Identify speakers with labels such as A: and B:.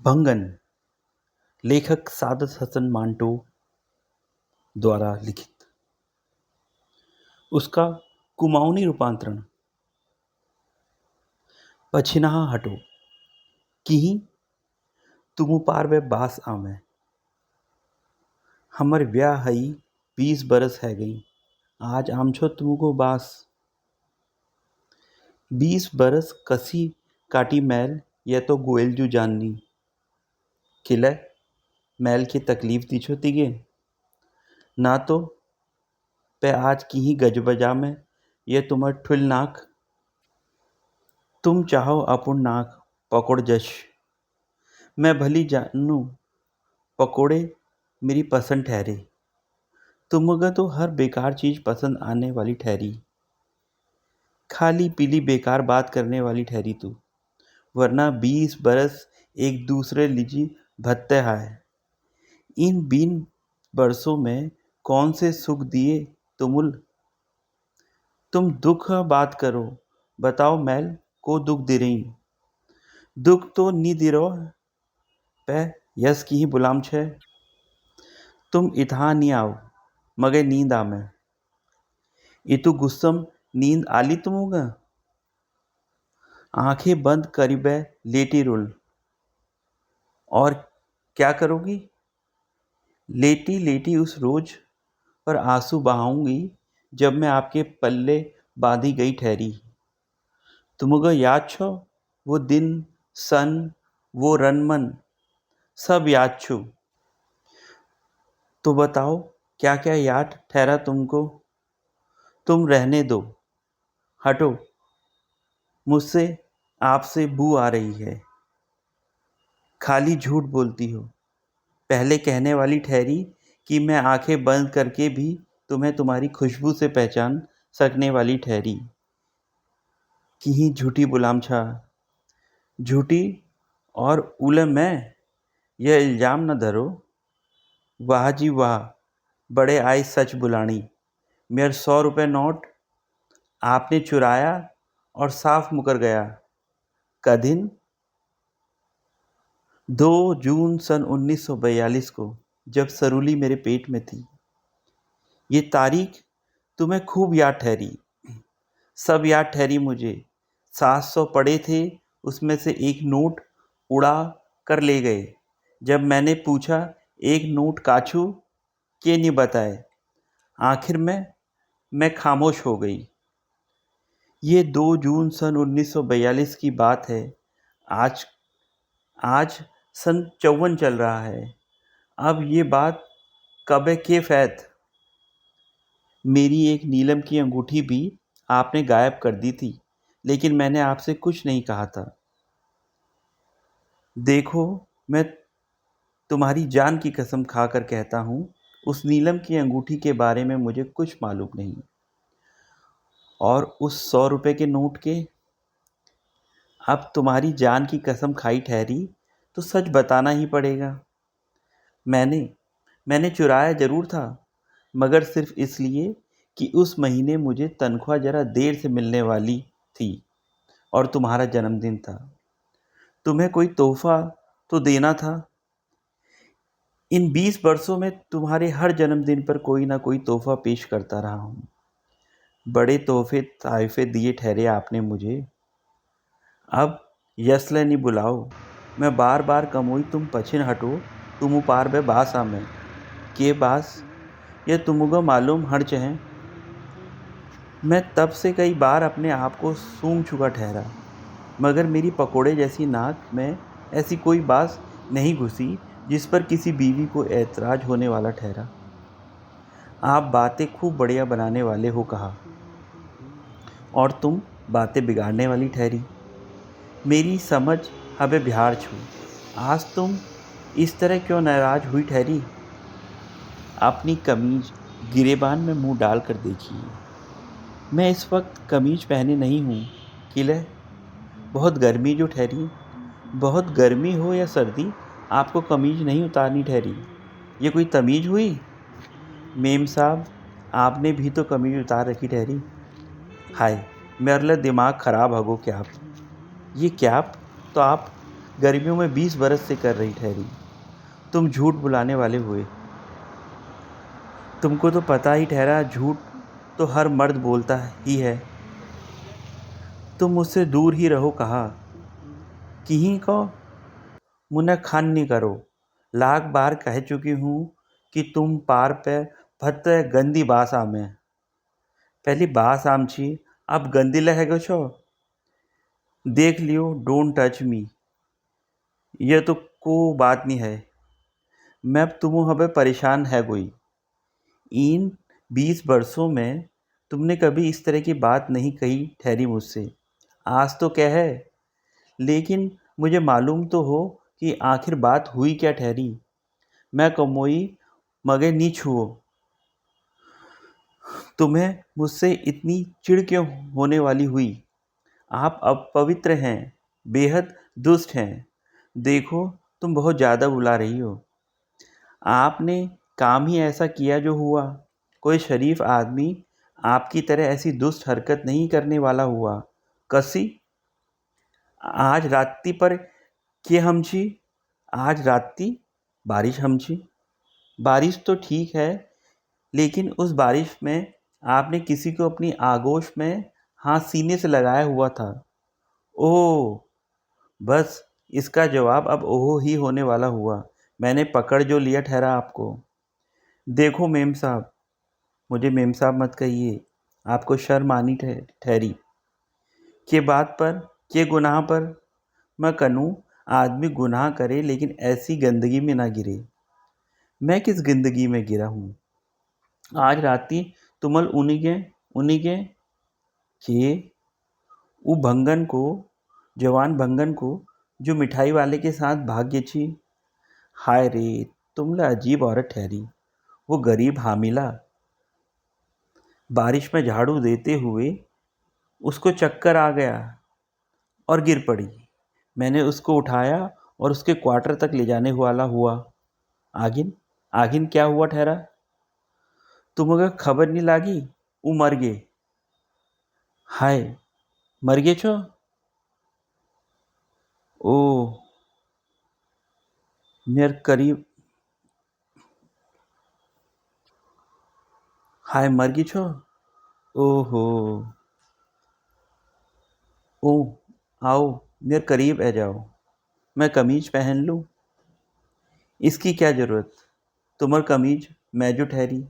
A: भंगन लेखक सादत हसन मांटो द्वारा लिखित। उसका कुमाऊनी रूपांतरण। पछिनाहा हटो किही तुमु पार वे बास आमे। हमर ब्याह हई 20 बरस है गई, आज आमछो तुमको बास। 20 बरस कसी काटी मैल ये तो गोएलजू जाननी। किले मैल की तकलीफ दी छो तिगे ना तो पे आज की ही गजबजा में ये तुमर ठुल नाक। तुम चाहो अपुन नाक पकोड़ जश, मैं भली जानू पकोड़े मेरी पसंद ठहरे। तुमगा तो हर बेकार चीज़ पसंद आने वाली ठहरी, खाली पीली बेकार बात करने वाली ठहरी तू। वरना 20 बरस एक दूसरे लीजी भत्ते हाय। इन 20 बरसों में कौन से सुख दिए तुमुल। तुम दुख बात करो, बताओ मैल को दुख दे रही। दुख तो नी दे रो पे यस की ही बुलाम छे। तुम इतहा नी आओ मगे नींद आमे। इतु गुस्सम नींद आली तुमुगा। आंखें बंद करीबे लेटी रुल। और क्या करोगी। लेटी लेटी उस रोज पर आंसू बहाऊंगी जब मैं आपके पल्ले बांधी गई ठहरी। तुमको याद छो वो दिन सन वो रनमन सब याद छू। तो बताओ क्या क्या याद ठहरा तुमको। तुम रहने दो, हटो मुझसे आपसे बू आ रही है। खाली झूठ बोलती हो। पहले कहने वाली ठहरी कि मैं आंखें बंद करके भी तुम्हें तुम्हारी खुशबू से पहचान सकने वाली ठहरी। कि ही झूठी बुलाम छा। झूठी और उले मैं यह इल्ज़ाम न धरो। वाह जी वाह, बड़े आए सच बुलानी। मेरे 100 रुपये नोट आपने चुराया और साफ मुकर गया। का दिन 2 जून सन 1942 को, जब सरूली मेरे पेट में थी। ये तारीख तुम्हें खूब याद ठहरी। सब याद ठहरी मुझे। 700 पड़े थे, उसमें से एक नोट उड़ा कर ले गए। जब मैंने पूछा एक नोट काछू के नहीं बताए, आखिर में मैं खामोश हो गई। ये 2 जून सन 1942 की बात है। आज आज सन 54 चल रहा है। अब ये बात कब के फैत। मेरी एक नीलम की अंगूठी भी आपने गायब कर दी थी, लेकिन मैंने आपसे कुछ नहीं कहा था। देखो मैं तुम्हारी जान की कसम खाकर कहता हूँ, उस नीलम की अंगूठी के बारे में मुझे कुछ मालूम नहीं। और उस 100 रुपये के नोट के। अब तुम्हारी जान की कसम खाई ठहरी तो सच बताना ही पड़ेगा। मैंने चुराया ज़रूर था, मगर सिर्फ इसलिए कि उस महीने मुझे तनख्वाह ज़रा देर से मिलने वाली थी और तुम्हारा जन्मदिन था। तुम्हें कोई तोहफा तो देना था। इन 20 वर्षों में तुम्हारे हर जन्मदिन पर कोई ना कोई तोहफा पेश करता रहा हूँ। बड़े तोहफे ताइफे दिए ठहरे आपने मुझे। अब यसले नहीं बुलाओ। मैं बार बार कमोई तुम पछिन हटो तुम पार बे बास आमे। के बास ये तुमको मालूम हर चहे। मैं तब से कई बार अपने आप को सूंघ चुका ठहरा, मगर मेरी पकोड़े जैसी नाक में ऐसी कोई बात नहीं घुसी जिस पर किसी बीवी को ऐतराज होने वाला ठहरा। आप बातें खूब बढ़िया बनाने वाले हो कहा, और तुम बातें बिगाड़ने वाली ठहरी। मेरी समझ हबे बिहार छू। आज तुम इस तरह क्यों नाराज हुई ठहरी। अपनी कमीज गिरेबान में मुंह डालकर देखिए। मैं इस वक्त कमीज पहने नहीं हूँ। किले बहुत गर्मी जो ठहरी। बहुत गर्मी हो या सर्दी, आपको कमीज नहीं उतारनी ठहरी। ये कोई तमीज़ हुई। मेम साहब आपने भी तो कमीज उतार रखी ठहरी। हाय मेरे लिए दिमाग ख़राब हगो क्या आप। ये क्या तो आप गर्मियों में 20 बरस से कर रही ठहरी। तुम झूठ बुलाने वाले हुए। तुमको तो पता ही ठहरा, झूठ तो हर मर्द बोलता ही है। तुम मुझसे दूर ही रहो कहा। किही को मुन्ना खान नहीं करो। लाख बार कह चुकी हूँ कि तुम पार पे फत गंदी बास आमे। पहली बास आम छी, अब गंदी लहेगो छो। देख लियो, डोंट टच मी। यह तो को बात नहीं है। मैं अब तुम हमें परेशान है कोई। इन 20 वर्षों में तुमने कभी इस तरह की बात नहीं कही ठहरी मुझसे। आज तो क्या है, लेकिन मुझे मालूम तो हो कि आखिर बात हुई क्या ठहरी। मैं कमोई मगे नी छुओ। तुम्हें मुझसे इतनी चिढ़ क्यों होने वाली हुई? आप अपवित्र हैं, बेहद दुष्ट हैं। देखो, तुम बहुत ज़्यादा बुला रही हो। आपने काम ही ऐसा किया जो हुआ। कोई शरीफ आदमी आपकी तरह ऐसी दुष्ट हरकत नहीं करने वाला हुआ। कसी आज रात्रि पर के हमची। आज रात्रि बारिश हमची। बारिश तो ठीक है, लेकिन उस बारिश में आपने किसी को अपनी आगोश में हाथ सीने से लगाया हुआ था। ओह, बस इसका जवाब अब ओह ही होने वाला हुआ। मैंने पकड़ जो लिया ठहरा आपको। देखो मेम साहब, मुझे मेम साहब मत कहिए। आपको शर्म आनी ठहरी के बात पर, के गुनाह पर। मैं कनूँ आदमी गुनाह करे, लेकिन ऐसी गंदगी में ना गिरे। मैं किस गंदगी में गिरा हूँ? आज राती तुमल उन्हीं के उ भंगन को, जवान भंगन को, जो मिठाई वाले के साथ भाग्य छी। हाय रे, तुमले अजीब औरत ठहरी। वो गरीब हामिला बारिश में झाड़ू देते हुए उसको चक्कर आ गया और गिर पड़ी। मैंने उसको उठाया और उसके क्वार्टर तक ले जाने वाला हुआ। आगिन आगिन क्या हुआ ठहरा? तुम्हें खबर नहीं लागी? वो मर गए। हाय, मर गए छो? ओह, मेरे करीब। हाय, मर गई छो? ओहो। ओह, आओ, मेरे करीब आ जाओ। मैं कमीज पहन लूँ? इसकी क्या ज़रूरत? तुम्हारी कमीज मैं जो ठहरी।